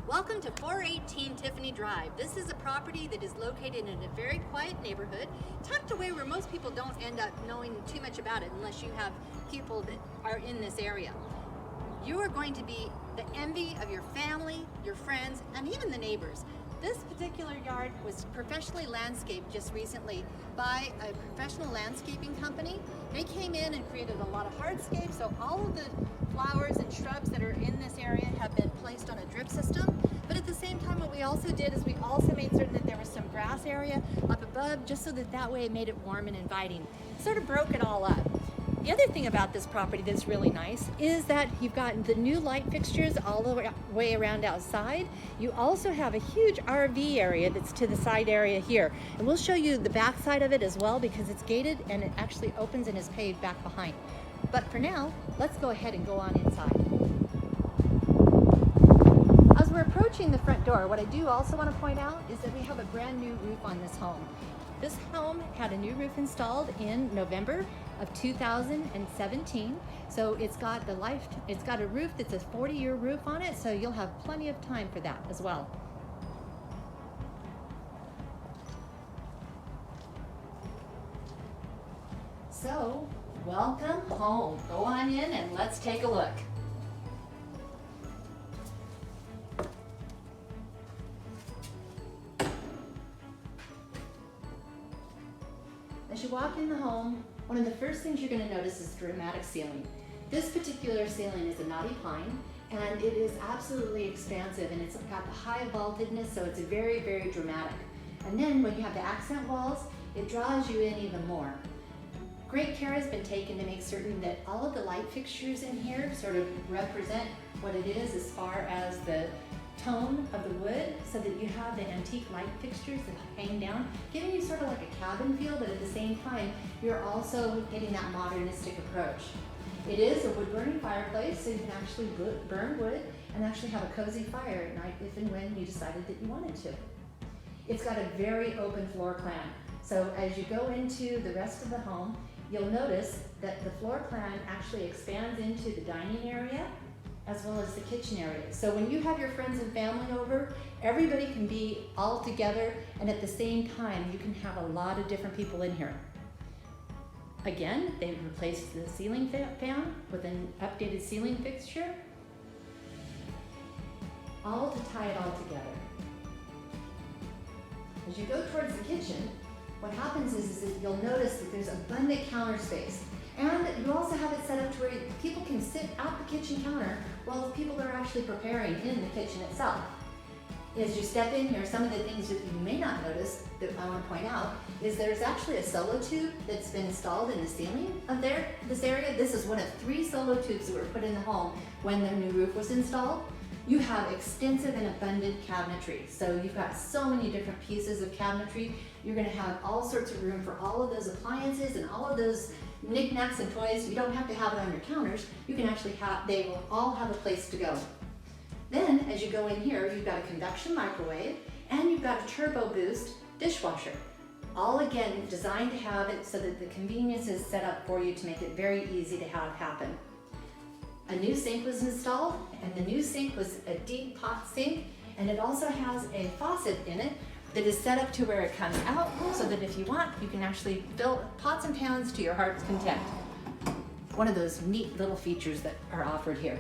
Welcome to 418 Tiffany Drive. This is a property that is located in a very quiet neighborhood, tucked away where most people don't end up knowing too much about it unless you have people that are in this area. You are going to be the envy of your family, your friends, and even the neighbors. This particular yard was professionally landscaped just recently by a professional landscaping company. They came in and created a lot of hardscapes, so all of the flowers and shrubs that are in this area have been placed on a drip system. But at the same time, what we also did is we also made certain that there was some grass area up above, just so that way it made it warm and inviting. Sort of broke it all up. The other thing about this property that's really nice is that you've got the new light fixtures all the way around outside. You also have a huge RV area that's to the side area here. And we'll show you the back side of it as well because it's gated and it actually opens and is paved back behind. But for now, let's go ahead and go on inside. As we're approaching the front door, what I do also want to point out is that we have a brand new roof on this home. This home had a new roof installed in November of 2017. So it's got a roof that's a 40-year roof on it, so you'll have plenty of time for that as well. So, welcome home. Go on in and let's take a look. As you walk in the home, one of the first things you're going to notice is the dramatic ceiling. This particular ceiling is a knotty pine, and it is absolutely expansive, and it's got the high vaultedness, so it's very, very dramatic. And then when you have the accent walls, it draws you in even more. Great care has been taken to make certain that all of the light fixtures in here sort of represent what it is as far as the tone of the wood, so that you have the antique light fixtures that hang down, giving you sort of like a cabin feel, but at the same time, you're also getting that modernistic approach. It is a wood-burning fireplace, so you can actually burn wood and actually have a cozy fire at night if and when you decided that you wanted to. It's got a very open floor plan. So as you go into the rest of the home, you'll notice that the floor plan actually expands into the dining area as well as the kitchen area. So when you have your friends and family over, everybody can be all together, and at the same time, you can have a lot of different people in here. Again, they've replaced the ceiling fan with an updated ceiling fixture, all to tie it all together. As you go towards the kitchen, what happens is that you'll notice that there's abundant counter space. And you also have it set up to where people can sit at the kitchen counter while the people are actually preparing in the kitchen itself. As you step in here, some of the things that you may not notice that I want to point out is there's actually a solo tube that's been installed in the ceiling of this area. This is one of 3 solo tubes that were put in the home when the new roof was installed. You have extensive and abundant cabinetry. So you've got so many different pieces of cabinetry. You're going to have all sorts of room for all of those appliances and all of those knickknacks and toys. You don't have to have it on your counters. You can actually they will all have a place to go. Then, as you go in here, you've got a convection microwave and you've got a turbo boost dishwasher. All again, designed to have it so that the convenience is set up for you to make it very easy to have happen. A new sink was installed, and the new sink was a deep pot sink, and it also has a faucet in it that is set up to where it comes out, so that if you want, you can actually fill pots and pans to your heart's content. One of those neat little features that are offered here.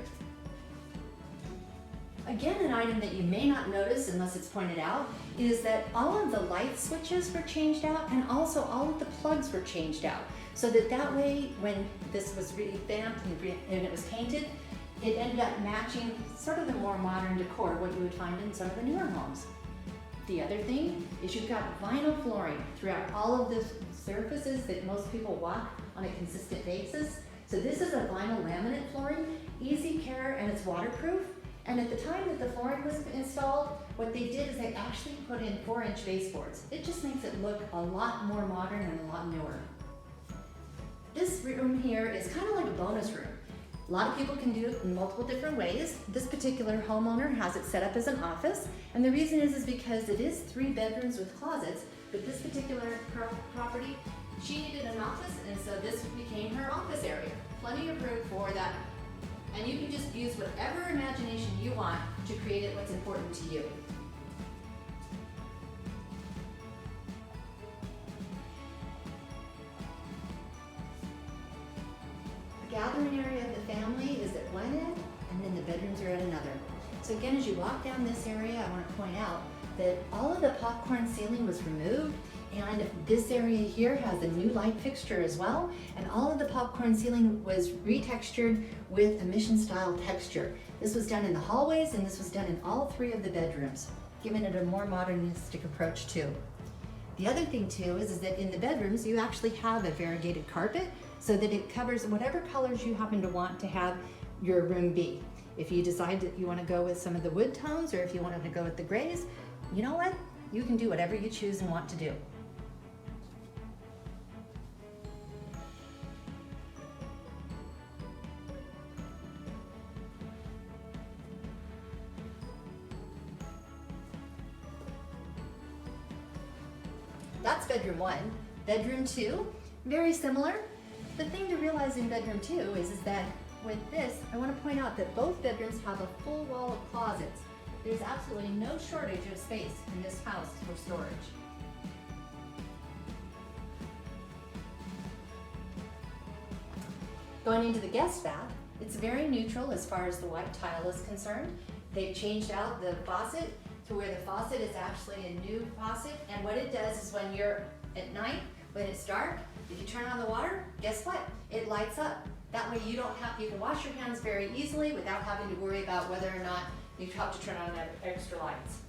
Again, an item that you may not notice unless it's pointed out is that all of the light switches were changed out, and also all of the plugs were changed out. So that way, when this was revamped and it was painted, it ended up matching sort of the more modern decor, what you would find in some of the newer homes. The other thing is you've got vinyl flooring throughout all of the surfaces that most people walk on a consistent basis. So this is a vinyl laminate flooring, easy care, and it's waterproof. And at the time that the flooring was installed, what they did is they actually put in 4-inch baseboards. It just makes it look a lot more modern and a lot newer. This room here is kind of like a bonus room. A lot of people can do it in multiple different ways. This particular homeowner has it set up as an office, and the reason is because it is 3 bedrooms with closets, but this particular property, she needed an office, and so this became her office area. Plenty of room for that, and you can just use whatever imagination you want that to create it what's important to you. The gathering area of the family is at one end, and then the bedrooms are at another. So again, as you walk down this area, I want to point out that all of the popcorn ceiling was removed, and this area here has a new light fixture as well, and all of the popcorn ceiling was retextured with a mission style texture. This was done in the hallways, and this was done in all 3 of the bedrooms, giving it a more modernistic approach too. The other thing too is that in the bedrooms you actually have a variegated carpet so that it covers whatever colors you happen to want to have your room be. If you decide that you want to go with some of the wood tones, or if you wanted to go with the grays, you know what? You can do whatever you choose and want to do. That's bedroom 1. Bedroom 2, very similar. The thing to realize in bedroom 2 is that with this, I want to point out that both bedrooms have a full wall of closets. There's absolutely no shortage of space in this house for storage. Going into the guest bath, it's very neutral as far as the white tile is concerned. They've changed out the faucet to where the faucet is actually a new faucet, and what it does is when you're at night, when it's dark, if you turn on the water, guess what? It lights up. That way you can wash your hands very easily without having to worry about whether or not you have to turn on extra lights.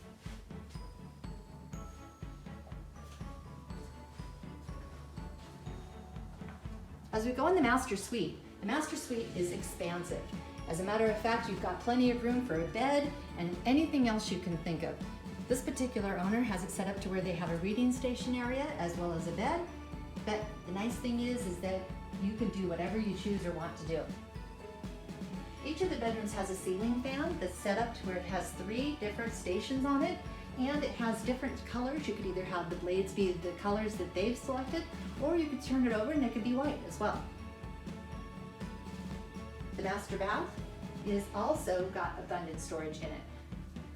As we go in the master suite is expansive. As a matter of fact, you've got plenty of room for a bed and anything else you can think of. This particular owner has it set up to where they have a reading station area as well as a bed. But the nice thing is that you can do whatever you choose or want to do. Each of the bedrooms has a ceiling fan that's set up to where it has 3 different stations on it, and it has different colors. You could either have the blades be the colors that they've selected, or you could turn it over and it could be white as well. The master bath is also got abundant storage in it.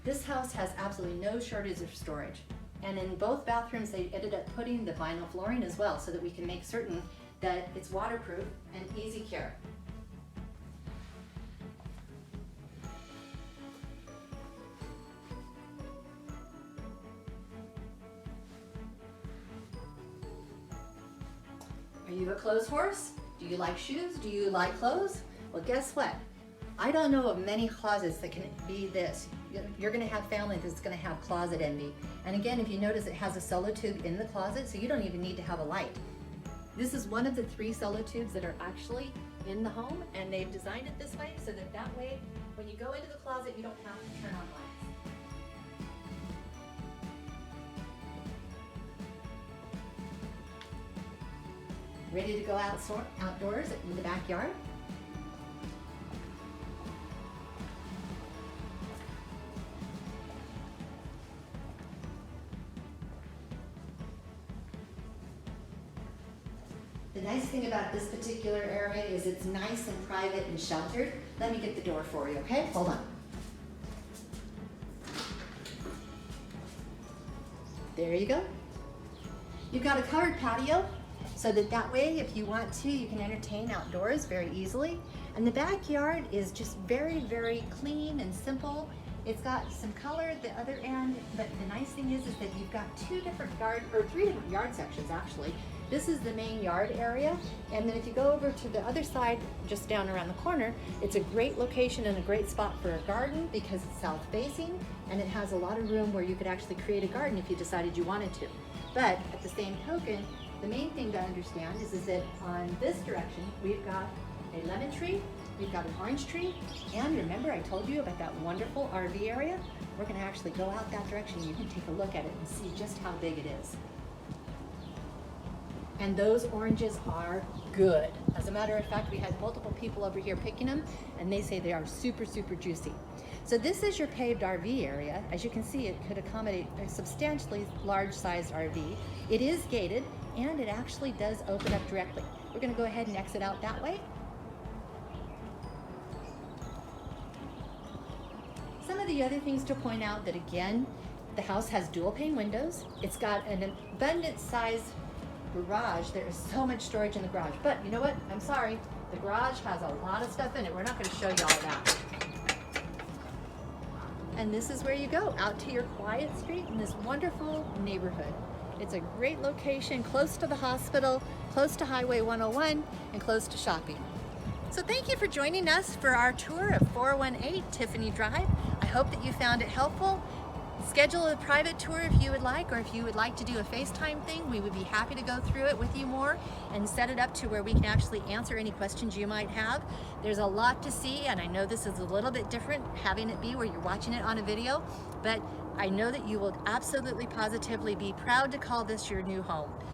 This house has absolutely no shortage of storage. And in both bathrooms, they ended up putting the vinyl flooring as well so that we can make certain that it's waterproof and easy care. Are you a clothes horse? Do you like shoes? Do you like clothes? Well, guess what? I don't know of many closets that can be this. You're gonna have family that's gonna have closet envy. And again, if you notice, it has a solo tube in the closet, so you don't even need to have a light. This is one of the 3 solo tubes that are actually in the home, and they've designed it this way so that way, when you go into the closet, you don't have to turn on lights. Ready to go outdoors in the backyard? The nice thing about this particular area is it's nice and private and sheltered. Let me get the door for you, okay? Hold on. There you go. You've got a covered patio, so that way, if you want to, you can entertain outdoors very easily. And the backyard is just very, very clean and simple. It's got some color at the other end, but the nice thing is that you've got 3 different yard sections actually. This is the main yard area, and then if you go over to the other side, just down around the corner, it's a great location and a great spot for a garden because it's south facing, and it has a lot of room where you could actually create a garden if you decided you wanted to. But at the same token, the main thing to understand is that on this direction, we've got a lemon tree, we've got an orange tree, and remember I told you about that wonderful RV area? We're gonna actually go out that direction and you can take a look at it and see just how big it is. And those oranges are good. As a matter of fact, we had multiple people over here picking them, and they say they are super, super juicy. So this is your paved RV area. As you can see, it could accommodate a substantially large-sized RV. It is gated, and it actually does open up directly. We're gonna go ahead and exit out that way. Some of of the other things to point out that, again, the house has dual pane windows. It's got an abundant size garage. There is so much storage in the garage. But you know what? I'm sorry. The garage has a lot of stuff in it. We're not going to show you all that. And this is where you go, out to your quiet street in this wonderful neighborhood. It's a great location, close to the hospital, close to Highway 101, and close to shopping. So thank you for joining us for our tour of 418 Tiffany Drive. I hope that you found it helpful. Schedule a private tour if you would like, or if you would like to do a FaceTime thing, we would be happy to go through it with you more and set it up to where we can actually answer any questions you might have. There's a lot to see, and I know this is a little bit different having it be where you're watching it on a video, but I know that you will absolutely positively be proud to call this your new home.